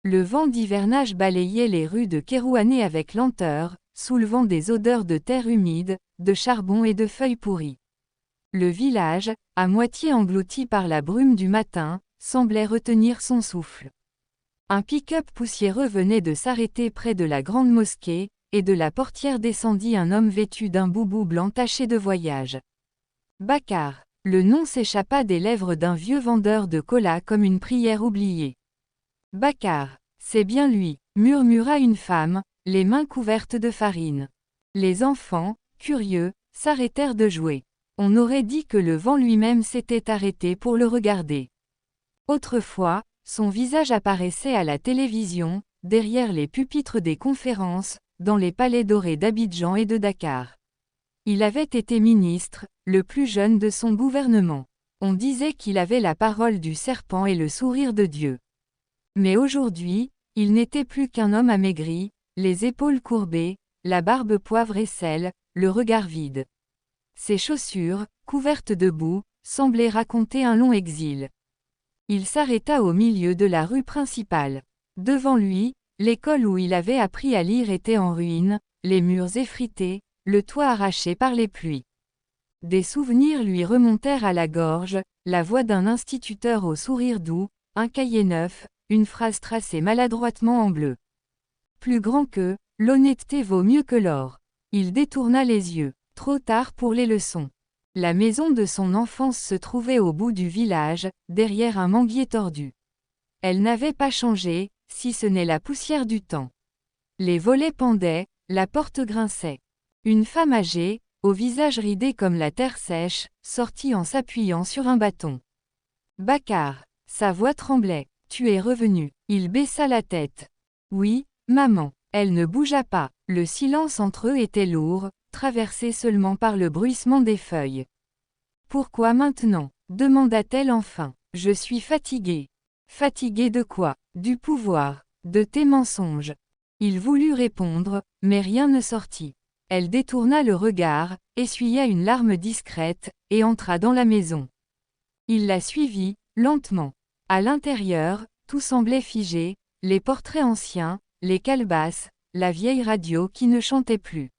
Le vent d'hivernage balayait les rues de Kérouané avec lenteur, soulevant des odeurs de terre humide, de charbon et de feuilles pourries. Le village, à moitié englouti par la brume du matin, semblait retenir son souffle. Un pick-up poussiéreux venait de s'arrêter près de la grande mosquée, et de la portière descendit un homme vêtu d'un boubou blanc taché de voyage. Bakar. Le nom s'échappa des lèvres d'un vieux vendeur de cola comme une prière oubliée. Bakar, c'est bien lui, murmura une femme, les mains couvertes de farine. Les enfants, curieux, s'arrêtèrent de jouer. On aurait dit que le vent lui-même s'était arrêté pour le regarder. Autrefois, son visage apparaissait à la télévision, derrière les pupitres des conférences, dans les palais dorés d'Abidjan et de Dakar. Il avait été ministre, le plus jeune de son gouvernement. On disait qu'il avait la parole du serpent et le sourire de Dieu. Mais aujourd'hui, il n'était plus qu'un homme amaigri, les épaules courbées, la barbe poivre et sel, le regard vide. Ses chaussures, couvertes de boue, semblaient raconter un long exil. Il s'arrêta au milieu de la rue principale. Devant lui, l'école où il avait appris à lire était en ruine, les murs effrités, le toit arraché par les pluies. Des souvenirs lui remontèrent à la gorge, la voix d'un instituteur au sourire doux, un cahier neuf, une phrase tracée maladroitement en bleu. Plus grand que, l'honnêteté vaut mieux que l'or. Il détourna les yeux, trop tard pour les leçons. La maison de son enfance se trouvait au bout du village, derrière un manguier tordu. Elle n'avait pas changé, si ce n'est la poussière du temps. Les volets pendaient, la porte grinçait. Une femme âgée, au visage ridé comme la terre sèche, sortit en s'appuyant sur un bâton. Bakar. Sa voix tremblait. Tu es revenu. Il baissa la tête. Oui, maman. Elle ne bougea pas. Le silence entre eux était lourd, traversé seulement par le bruissement des feuilles. Pourquoi maintenant? Demanda-t-elle enfin. Je suis fatiguée. Fatiguée de quoi? Du pouvoir. De tes mensonges. Il voulut répondre, mais rien ne sortit. Elle détourna le regard, essuya une larme discrète, et entra dans la maison. Il la suivit, lentement. À l'intérieur, tout semblait figé, les portraits anciens, les calebasses, la vieille radio qui ne chantait plus.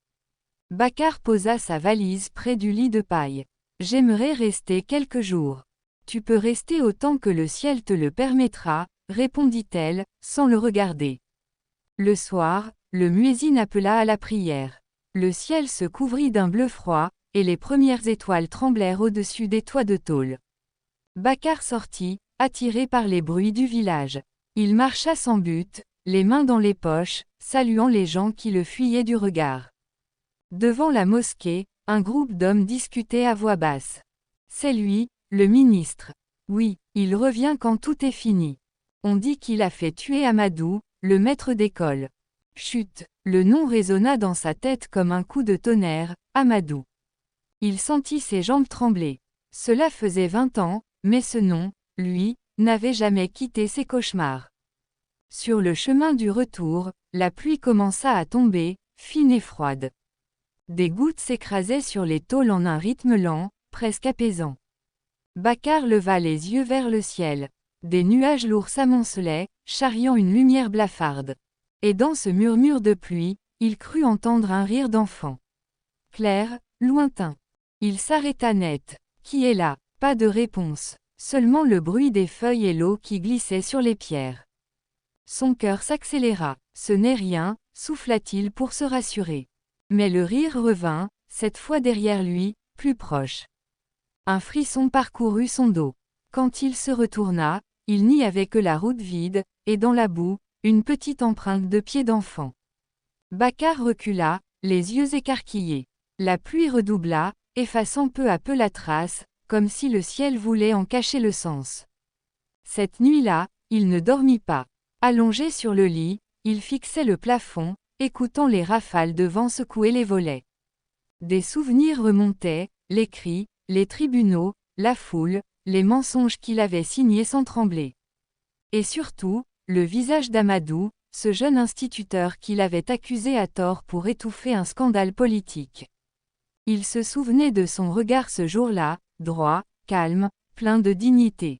Bakar posa sa valise près du lit de paille. J'aimerais rester quelques jours. Tu peux rester autant que le ciel te le permettra, répondit-elle, sans le regarder. Le soir, le muezzin appela à la prière. Le ciel se couvrit d'un bleu froid, et les premières étoiles tremblèrent au-dessus des toits de tôle. Bakar sortit, attiré par les bruits du village. Il marcha sans but, les mains dans les poches, saluant les gens qui le fuyaient du regard. Devant la mosquée, un groupe d'hommes discutait à voix basse. C'est lui, le ministre. Oui, il revient quand tout est fini. On dit qu'il a fait tuer Amadou, le maître d'école. Chut, le nom résonna dans sa tête comme un coup de tonnerre, Amadou. Il sentit ses jambes trembler. Cela faisait 20 ans, mais ce nom, lui, n'avait jamais quitté ses cauchemars. Sur le chemin du retour, la pluie commença à tomber, fine et froide. Des gouttes s'écrasaient sur les tôles en un rythme lent, presque apaisant. Bakar leva les yeux vers le ciel. Des nuages lourds s'amoncelaient, charriant une lumière blafarde. Et dans ce murmure de pluie, il crut entendre un rire d'enfant. Clair, lointain. Il s'arrêta net. Qui est là? Pas de réponse. Seulement le bruit des feuilles et l'eau qui glissait sur les pierres. Son cœur s'accéléra. Ce n'est rien, souffla-t-il pour se rassurer. Mais le rire revint, cette fois derrière lui, plus proche. Un frisson parcourut son dos. Quand il se retourna, il n'y avait que la route vide, et dans la boue, une petite empreinte de pied d'enfant. Bakar recula, les yeux écarquillés. La pluie redoubla, effaçant peu à peu la trace, comme si le ciel voulait en cacher le sens. Cette nuit-là, il ne dormit pas. Allongé sur le lit, il fixait le plafond, écoutant les rafales de vent secouer les volets. Des souvenirs remontaient, les cris, les tribunaux, la foule, les mensonges qu'il avait signés sans trembler. Et surtout, le visage d'Amadou, ce jeune instituteur qu'il avait accusé à tort pour étouffer un scandale politique. Il se souvenait de son regard ce jour-là, droit, calme, plein de dignité.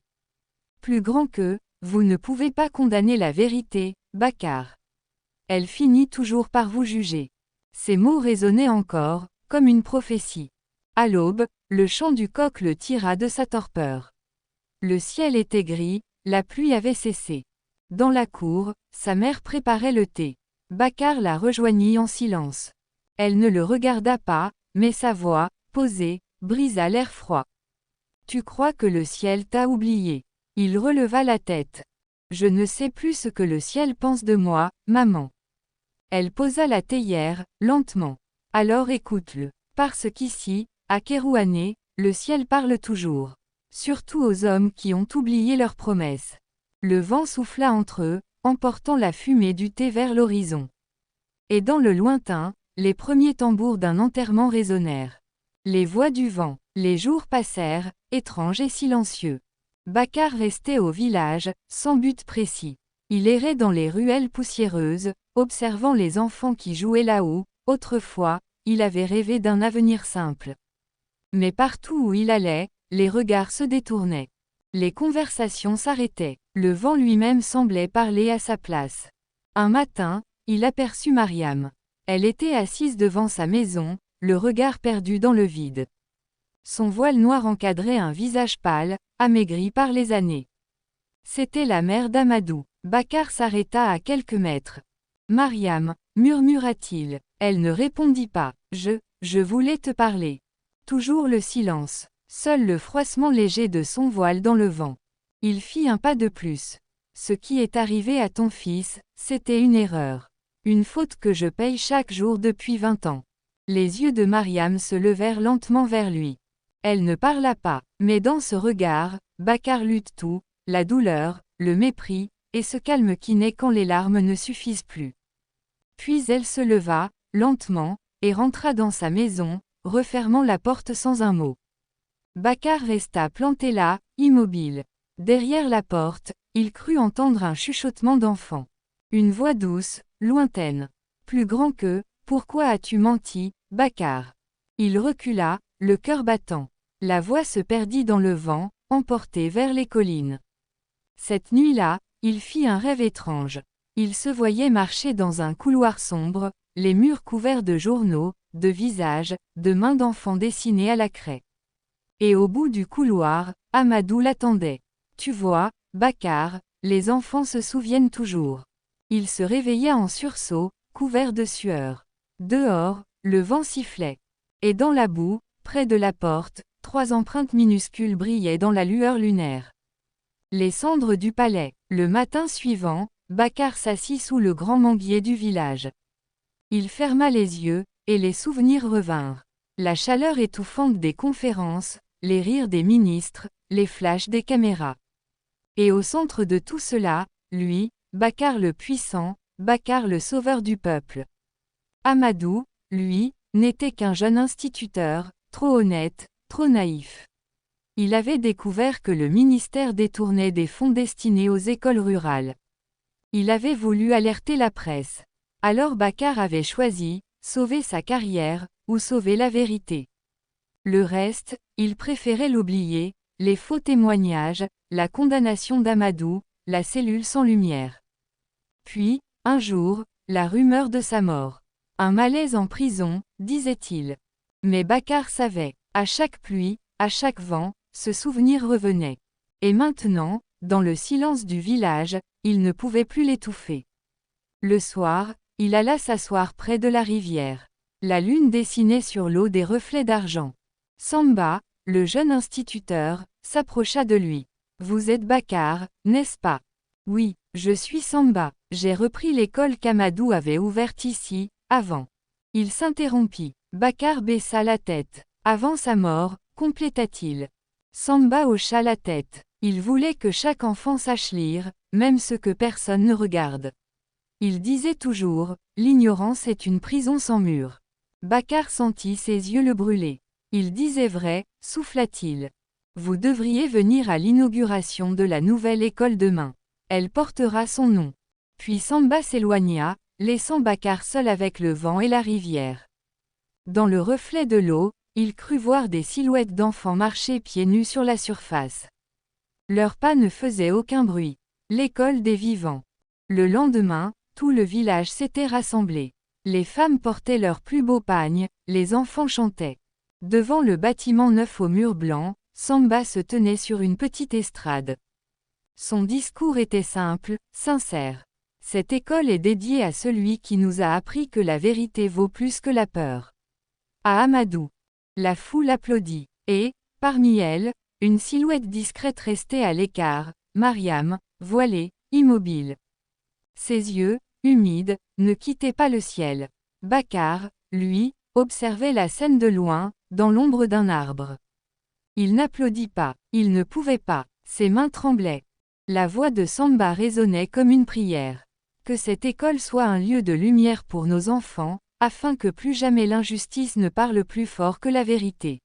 Plus grand que, vous ne pouvez pas condamner la vérité, Bakar. Elle finit toujours par vous juger. Ces mots résonnaient encore, comme une prophétie. À l'aube, le chant du coq le tira de sa torpeur. Le ciel était gris, la pluie avait cessé. Dans la cour, sa mère préparait le thé. Bakar la rejoignit en silence. Elle ne le regarda pas, mais sa voix, posée, brisa l'air froid. Tu crois que le ciel t'a oublié? Il releva la tête. Je ne sais plus ce que le ciel pense de moi, maman. Elle posa la théière, lentement. Alors écoute-le. Parce qu'ici, à Kerouané, le ciel parle toujours. Surtout aux hommes qui ont oublié leurs promesses. Le vent souffla entre eux, emportant la fumée du thé vers l'horizon. Et dans le lointain, les premiers tambours d'un enterrement résonnèrent. Les voix du vent, les jours passèrent, étranges et silencieux. Bakar restait au village, sans but précis. Il errait dans les ruelles poussiéreuses, observant les enfants qui jouaient là-haut. Autrefois, il avait rêvé d'un avenir simple. Mais partout où il allait, les regards se détournaient. Les conversations s'arrêtaient. Le vent lui-même semblait parler à sa place. Un matin, il aperçut Mariam. Elle était assise devant sa maison, le regard perdu dans le vide. Son voile noir encadrait un visage pâle, amaigri par les années. C'était la mère d'Amadou. Bakar s'arrêta à quelques mètres. Mariam, murmura-t-il. Elle ne répondit pas. Je voulais te parler. Toujours le silence. Seul le froissement léger de son voile dans le vent. Il fit un pas de plus. Ce qui est arrivé à ton fils, c'était une erreur. Une faute que je paye chaque jour depuis 20 ans. Les yeux de Mariam se levèrent lentement vers lui. Elle ne parla pas, mais dans ce regard, Bakar lut tout, la douleur, le mépris, et ce calme qui naît quand les larmes ne suffisent plus. Puis elle se leva, lentement, et rentra dans sa maison, refermant la porte sans un mot. Bakar resta planté là, immobile. Derrière la porte, il crut entendre un chuchotement d'enfant. Une voix douce, lointaine. Plus grand que, pourquoi as-tu menti, Bakar? Il recula, le cœur battant. La voix se perdit dans le vent, emportée vers les collines. Cette nuit-là, il fit un rêve étrange. Il se voyait marcher dans un couloir sombre, les murs couverts de journaux, de visages, de mains d'enfants dessinées à la craie. Et au bout du couloir, Amadou l'attendait. Tu vois, Bakar, les enfants se souviennent toujours. Il se réveilla en sursaut, couvert de sueur. Dehors, le vent sifflait. Et dans la boue, près de la porte, 3 empreintes minuscules brillaient dans la lueur lunaire. Les cendres du palais. Le matin suivant, Bakar s'assit sous le grand manguier du village. Il ferma les yeux, et les souvenirs revinrent. La chaleur étouffante des conférences, les rires des ministres, les flashs des caméras. Et au centre de tout cela, lui, Bakar le puissant, Bakar le sauveur du peuple. Amadou, lui, n'était qu'un jeune instituteur, trop honnête, trop naïf. Il avait découvert que le ministère détournait des fonds destinés aux écoles rurales. Il avait voulu alerter la presse. Alors Bakar avait choisi, sauver sa carrière, ou sauver la vérité. Le reste, il préférait l'oublier, les faux témoignages, la condamnation d'Amadou, la cellule sans lumière. Puis, un jour, la rumeur de sa mort. Un malaise en prison, disait-il. Mais Bakar savait, à chaque pluie, à chaque vent, ce souvenir revenait. Et maintenant, dans le silence du village, il ne pouvait plus l'étouffer. Le soir, il alla s'asseoir près de la rivière. La lune dessinait sur l'eau des reflets d'argent. Samba, le jeune instituteur, s'approcha de lui. Vous êtes Bakar, n'est-ce pas? Oui, je suis Samba. J'ai repris l'école qu'Amadou avait ouverte ici, avant. Il s'interrompit. Bakar baissa la tête. Avant sa mort, compléta-t-il. Samba hocha la tête. Il voulait que chaque enfant sache lire, même ce que personne ne regarde. Il disait toujours, l'ignorance est une prison sans mur. Bakar sentit ses yeux le brûler. Il disait vrai, souffla-t-il. Vous devriez venir à l'inauguration de la nouvelle école demain. Elle portera son nom. Puis Samba s'éloigna, laissant Bakar seul avec le vent et la rivière. Dans le reflet de l'eau, il crut voir des silhouettes d'enfants marcher pieds nus sur la surface. Leurs pas ne faisaient aucun bruit. L'école des vivants. Le lendemain, tout le village s'était rassemblé. Les femmes portaient leurs plus beaux pagnes, les enfants chantaient. Devant le bâtiment neuf aux murs blancs, Samba se tenait sur une petite estrade. Son discours était simple, sincère. Cette école est dédiée à celui qui nous a appris que la vérité vaut plus que la peur. À Amadou. La foule applaudit. Et, parmi elles, une silhouette discrète restait à l'écart, Mariam, voilée, immobile. Ses yeux, humides, ne quittaient pas le ciel. Bakar, lui, observait la scène de loin, dans l'ombre d'un arbre. Il n'applaudit pas, il ne pouvait pas, ses mains tremblaient. La voix de Samba résonnait comme une prière. Que cette école soit un lieu de lumière pour nos enfants, afin que plus jamais l'injustice ne parle plus fort que la vérité.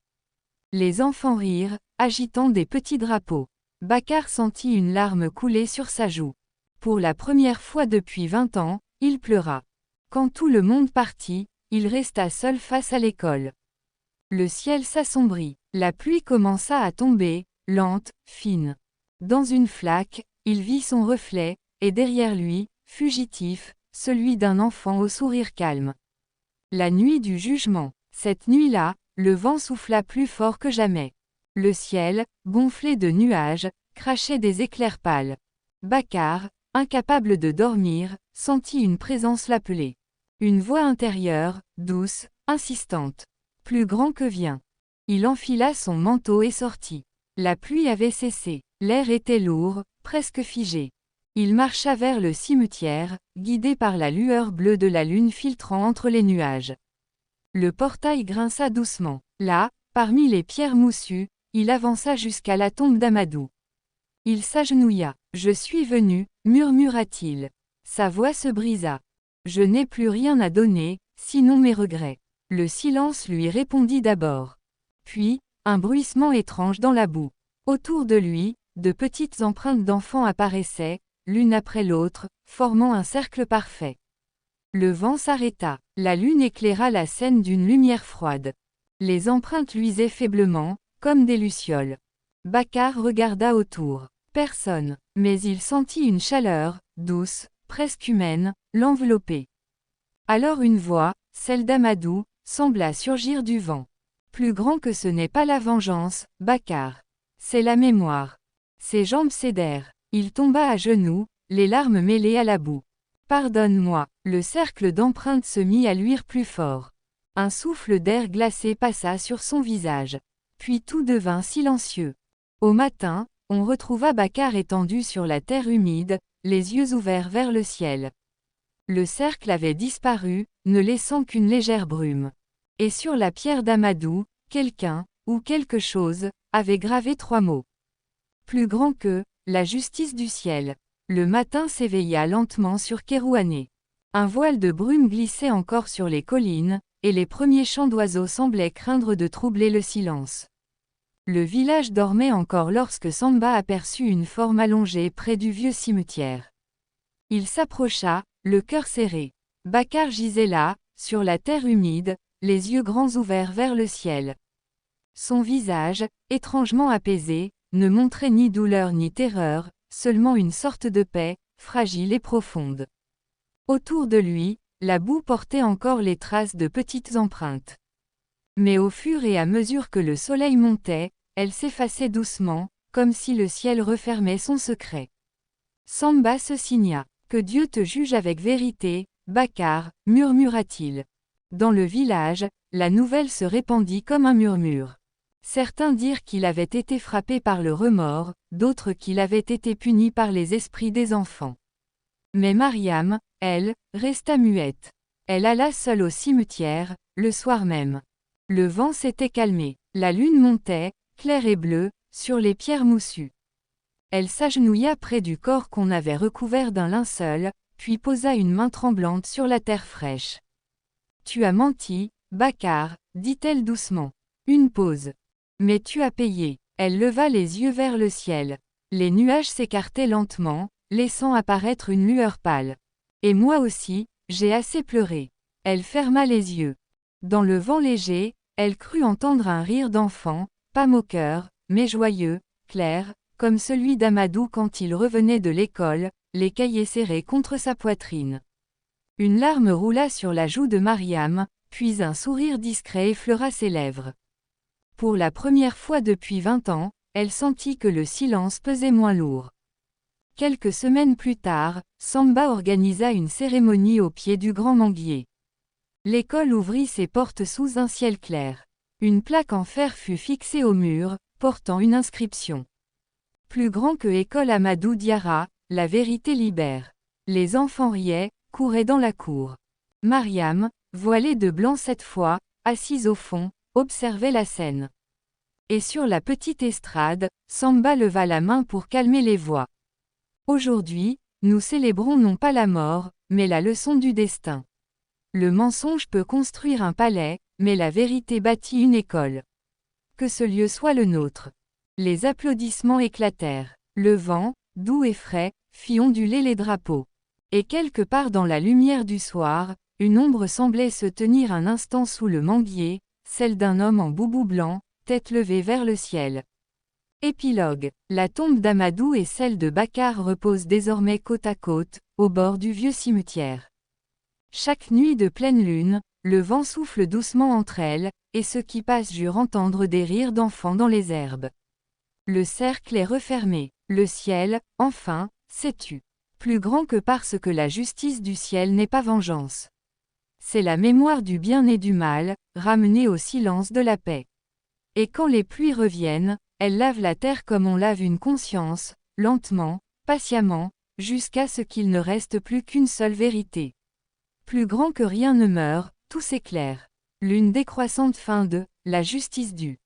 Les enfants rirent, agitant des petits drapeaux. Bakar sentit une larme couler sur sa joue. Pour la première fois depuis 20 ans, il pleura. Quand tout le monde partit, il resta seul face à l'école. Le ciel s'assombrit. La pluie commença à tomber, lente, fine. Dans une flaque, il vit son reflet, et derrière lui, fugitif, celui d'un enfant au sourire calme. La nuit du jugement. Cette nuit-là, le vent souffla plus fort que jamais. Le ciel, gonflé de nuages, crachait des éclairs pâles. Bakar, incapable de dormir, sentit une présence l'appeler. Une voix intérieure, douce, insistante. Plus grand que vient. Il enfila son manteau et sortit. La pluie avait cessé. L'air était lourd, presque figé. Il marcha vers le cimetière, guidé par la lueur bleue de la lune filtrant entre les nuages. Le portail grinça doucement. Là, parmi les pierres moussues, il avança jusqu'à la tombe d'Amadou. Il s'agenouilla. « Je suis venu », murmura-t-il. Sa voix se brisa. « Je n'ai plus rien à donner, sinon mes regrets. » Le silence lui répondit d'abord. Puis, un bruissement étrange dans la boue. Autour de lui, de petites empreintes d'enfants apparaissaient, l'une après l'autre, formant un cercle parfait. Le vent s'arrêta. La lune éclaira la scène d'une lumière froide. Les empreintes luisaient faiblement, comme des lucioles. Bakar regarda autour. Personne. Mais il sentit une chaleur, douce, presque humaine, l'envelopper. Alors une voix, celle d'Amadou, sembla surgir du vent. Plus grand que ce n'est pas la vengeance, Bakar. C'est la mémoire. Ses jambes cédèrent. Il tomba à genoux, les larmes mêlées à la boue. Pardonne-moi. Le cercle d'empreintes se mit à luire plus fort. Un souffle d'air glacé passa sur son visage. Puis tout devint silencieux. Au matin, on retrouva Bakar étendu sur la terre humide, les yeux ouverts vers le ciel. Le cercle avait disparu, ne laissant qu'une légère brume. Et sur la pierre d'Amadou, quelqu'un, ou quelque chose, avait gravé 3 mots. Plus grand que, la justice du ciel. Le matin s'éveilla lentement sur Kerouané. Un voile de brume glissait encore sur les collines, et les premiers chants d'oiseaux semblaient craindre de troubler le silence. Le village dormait encore lorsque Samba aperçut une forme allongée près du vieux cimetière. Il s'approcha, le cœur serré. Bakar gisait là, sur la terre humide, les yeux grands ouverts vers le ciel. Son visage, étrangement apaisé, ne montrait ni douleur ni terreur, seulement une sorte de paix, fragile et profonde. Autour de lui, la boue portait encore les traces de petites empreintes. Mais au fur et à mesure que le soleil montait, elle s'effaçait doucement, comme si le ciel refermait son secret. Samba se signa. « Que Dieu te juge avec vérité, Bakar », murmura-t-il. Dans le village, la nouvelle se répandit comme un murmure. Certains dirent qu'il avait été frappé par le remords, d'autres qu'il avait été puni par les esprits des enfants. Mais Mariam, elle, resta muette. Elle alla seule au cimetière, le soir même. Le vent s'était calmé. La lune montait, claire et bleue, sur les pierres moussues. Elle s'agenouilla près du corps qu'on avait recouvert d'un linceul, puis posa une main tremblante sur la terre fraîche. « Tu as menti, Bakar, dit-elle doucement. Une pause. Mais tu as payé. » Elle leva les yeux vers le ciel. Les nuages s'écartaient lentement, laissant apparaître une lueur pâle. « Et moi aussi, j'ai assez pleuré. » Elle ferma les yeux. Dans le vent léger, elle crut entendre un rire d'enfant, pas moqueur, mais joyeux, clair, comme celui d'Amadou quand il revenait de l'école, les cahiers serrés contre sa poitrine. Une larme roula sur la joue de Mariam, puis un sourire discret effleura ses lèvres. Pour la première fois depuis 20 ans, elle sentit que le silence pesait moins lourd. Quelques semaines plus tard, Samba organisa une cérémonie au pied du grand manguier. L'école ouvrit ses portes sous un ciel clair. Une plaque en fer fut fixée au mur, portant une inscription. Plus grand que École Amadou Diarra, la vérité libère. Les enfants riaient, couraient dans la cour. Mariam, voilée de blanc cette fois, assise au fond, observait la scène. Et sur la petite estrade, Samba leva la main pour calmer les voix. Aujourd'hui, nous célébrons non pas la mort, mais la leçon du destin. Le mensonge peut construire un palais, mais la vérité bâtit une école. Que ce lieu soit le nôtre. Les applaudissements éclatèrent. Le vent, doux et frais, fit onduler les drapeaux. Et quelque part dans la lumière du soir, une ombre semblait se tenir un instant sous le manguier, celle d'un homme en boubou blanc, tête levée vers le ciel. Épilogue. La tombe d'Amadou et celle de Bakar reposent désormais côte à côte, au bord du vieux cimetière. Chaque nuit de pleine lune, le vent souffle doucement entre elles, et ceux qui passent jurent entendre des rires d'enfants dans les herbes. Le cercle est refermé. Le ciel, enfin, s'est tu. Plus grand que parce que la justice du ciel n'est pas vengeance. C'est la mémoire du bien et du mal, ramenée au silence de la paix. Et quand les pluies reviennent, elles lavent la terre comme on lave une conscience, lentement, patiemment, jusqu'à ce qu'il ne reste plus qu'une seule vérité. Plus grand que rien ne meurt, tout s'éclaire. Lune décroissante fin de « La justice du ».